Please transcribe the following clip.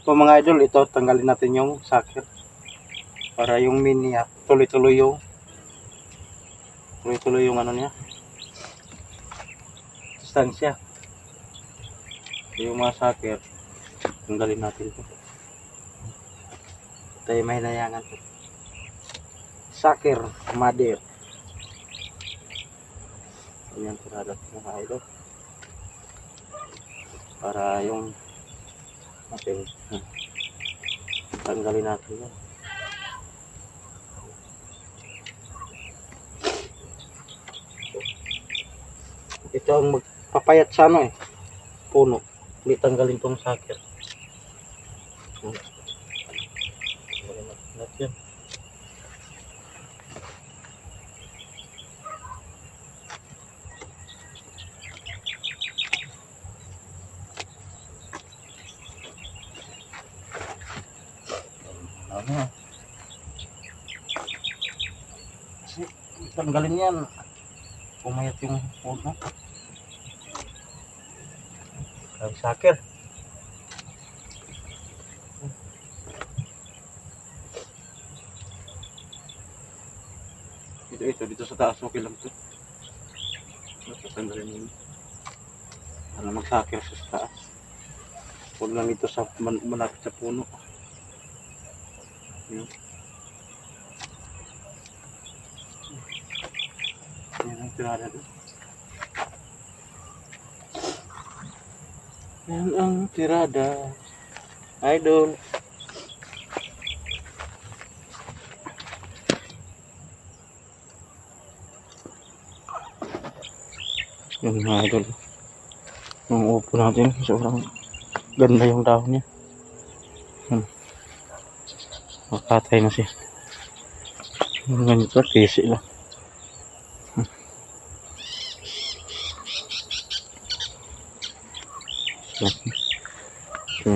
So mga idol, ito tanggalin natin yung socket para yung mini niya tuloy-tuloy yung ano niya, distansya. Yung mga socket tanggalin natin ito. Tayo may hinayangan ito. Socket mother. Ayan, tirada mga idol. Para yung natin tanggalin natin yan. Ito ang magpapayat sa ano puno. Hindi tanggalin tong socket. Natin. Kasi tanggalin yan, pumayat yung puno. Ang sakir dito sa taas, okay lang to. Tanggalin yun para magsakir sa taas. Huwag lang ito sa malapit sa puno. Yan ang tirada doon. Yan ang tirada, idol. Yan mga idol, yung upo natin, sobrang ganda yung dahon niya. Makatay na siya. Ganito, tisi lang. Ito